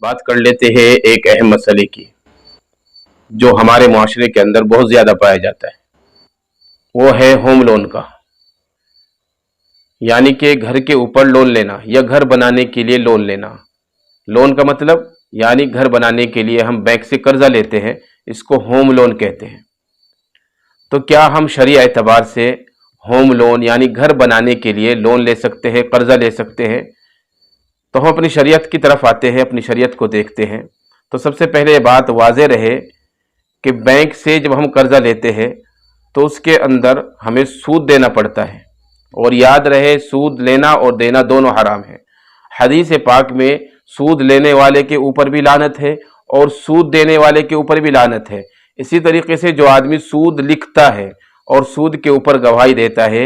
बात कर लेते हैं एक अहम मसले की जो हमारे मुआशरे के अंदर बहुत ज़्यादा पाया जाता है। वो है होम लोन का, यानी कि घर के ऊपर लोन लेना या घर बनाने के लिए लोन लेना। लोन का मतलब यानी घर बनाने के लिए हम बैंक से कर्जा लेते हैं, इसको होम लोन कहते हैं। तो क्या हम शरीया एतबार से होम लोन यानी घर बनाने के लिए लोन ले सकते हैं, कर्जा ले सकते हैं? तो हम अपनी शरीयत की तरफ आते हैं, अपनी शरीयत को देखते हैं। तो सबसे पहले ये बात वाज़े रहे कि बैंक से जब हम कर्जा लेते हैं तो उसके अंदर हमें सूद देना पड़ता है, और याद रहे सूद लेना और देना दोनों हराम है। हदीस पाक में सूद लेने वाले के ऊपर भी लानत है और सूद देने वाले के ऊपर भी लानत है। इसी तरीके से जो आदमी सूद लिखता है और सूद के ऊपर गवाही देता है,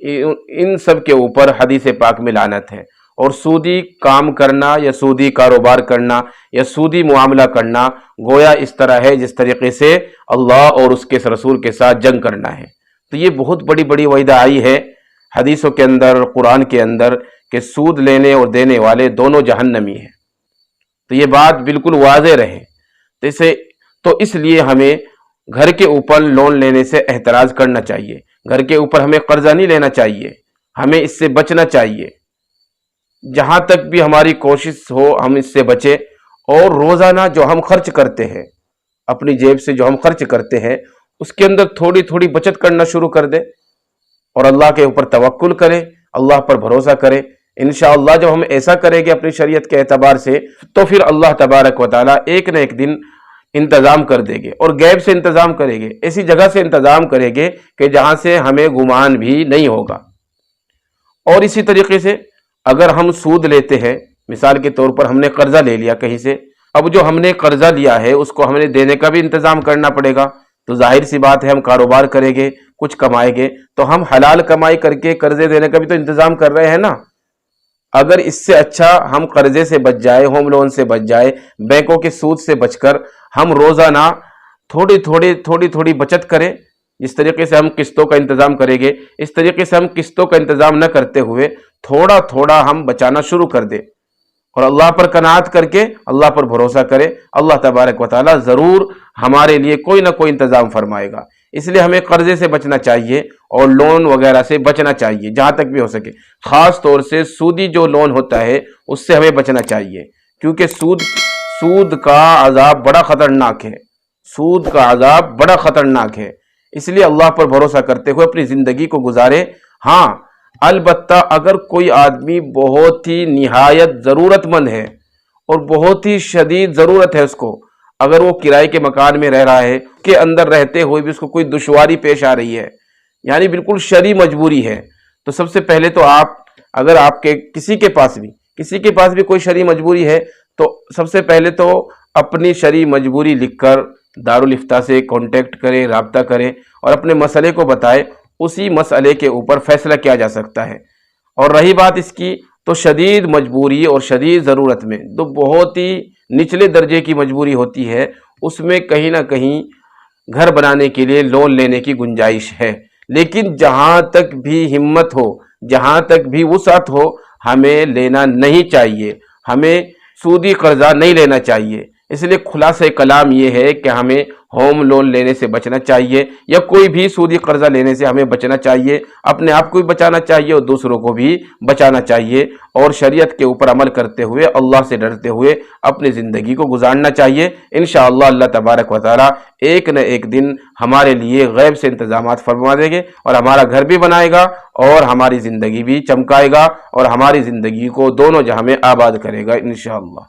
इन सब के ऊपर हदीस पाक में लानत है। और सूदी काम करना या सूदी कारोबार करना या सूदी मुआमला करना गोया इस तरह है जिस तरीके से अल्लाह और उसके रसूल के साथ जंग करना है। तो ये बहुत बड़ी बड़ी वईद आई है हदीसों के अंदर, कुरान के अंदर, कि सूद लेने और देने वाले दोनों जहन्नमी हैं। तो ये बात बिल्कुल वाज़े रहे। तो इसलिए हमें घर के ऊपर लोन लेने से एहतराज करना चाहिए। घर के ऊपर हमें कर्जा नहीं लेना चाहिए, हमें इससे बचना चाहिए। जहां तक भी हमारी कोशिश हो हम इससे बचें। और रोजाना जो हम खर्च करते हैं, अपनी जेब से जो हम खर्च करते हैं, उसके अंदर थोड़ी थोड़ी बचत करना शुरू कर दे और अल्लाह के ऊपर तवक्कुल करें, अल्लाह पर भरोसा करें। इंशाअल्लाह जब हम ऐसा करेंगे अपनी शरीयत के एतबार से, तो फिर अल्लाह तबारक व तआला एक न एक दिन इंतजाम कर देंगे। और गैब से इंतजाम करेंगे, ऐसी जगह से इंतजाम करेंगे कि जहां से हमें गुमान भी नहीं होगा। और इसी तरीके से अगर हम सूद लेते हैं, मिसाल के तौर पर हमने कर्जा ले लिया कहीं से, अब जो हमने कर्जा लिया है उसको हमने देने का भी इंतजाम करना पड़ेगा। तो जाहिर सी बात है हम कारोबार करेंगे, कुछ कमाएंगे, तो हम हलाल कमाई करके कर्जे देने का भी तो इंतजाम कर रहे हैं ना। अगर इससे अच्छा हम कर्जे से बच जाए, होम लोन से बच जाए, बैंकों के सूद से बचकर हम रोजाना थोड़ी थोड़ी बचत करें। जिस तरीके से हम किस्तों का इंतजाम करेंगे, इस तरीके से हम किस्तों का इंतजाम न करते हुए थोड़ा थोड़ा हम बचाना शुरू कर दे और अल्लाह पर कनात करके अल्लाह पर भरोसा करें। अल्लाह तबारक व तआला जरूर हमारे लिए कोई ना कोई इंतजाम फरमाएगा। इसलिए हमें कर्जे से बचना चाहिए और लोन वगैरह से बचना चाहिए जहां तक भी हो सके। खास तौर से सूदी जो लोन होता है उससे हमें बचना चाहिए, क्योंकि सूद का अजाब बड़ा खतरनाक है। सूद का अजाब बड़ा खतरनाक है। इसलिए अल्लाह पर भरोसा करते हुए अपनी जिंदगी को गुजारे। हाँ, अलबत्ता अगर कोई आदमी बहुत ही निहायत ज़रूरतमंद है और बहुत ही शदीद ज़रूरत है उसको, अगर वो किराए के मकान में रह रहा है, के अंदर रहते हुए भी उसको कोई दुश्वारी पेश आ रही है, यानी बिल्कुल शरई मजबूरी है, तो सबसे पहले तो आप, अगर आपके किसी के पास भी कोई शरई मजबूरी है, तो सबसे पहले तो अपनी शरई मजबूरी लिखकर दारुल इफ्ता से कांटेक्ट करें, राब्ता करें और अपने मसले को बताएं। उसी मसले के ऊपर फैसला किया जा सकता है। और रही बात इसकी, तो शदीद मजबूरी और शदीद ज़रूरत में तो बहुत ही निचले दर्जे की मजबूरी होती है, उसमें कहीं ना कहीं घर बनाने के लिए लोन लेने की गुंजाइश है। लेकिन जहां तक भी हिम्मत हो, जहां तक भी वुसअत हो, हमें लेना नहीं चाहिए, हमें सूदी कर्जा नहीं लेना चाहिए। इसलिए खुलासा कलाम ये है कि हमें होम लोन लेने से बचना चाहिए या कोई भी सूदी कर्जा लेने से हमें बचना चाहिए। अपने आप को भी बचाना चाहिए और दूसरों को भी बचाना चाहिए, और शरीयत के ऊपर अमल करते हुए, अल्लाह से डरते हुए अपनी ज़िंदगी को गुजारना चाहिए। इंशाअल्लाह अल्लाह तबारक व तआला एक न एक दिन हमारे लिए गैब से इंतजामात फरमा देंगे और हमारा घर भी बनाएगा और हमारी ज़िंदगी भी चमकाएगा और हमारी ज़िंदगी को दोनों जहां में आबाद करेगा इंशाअल्लाह।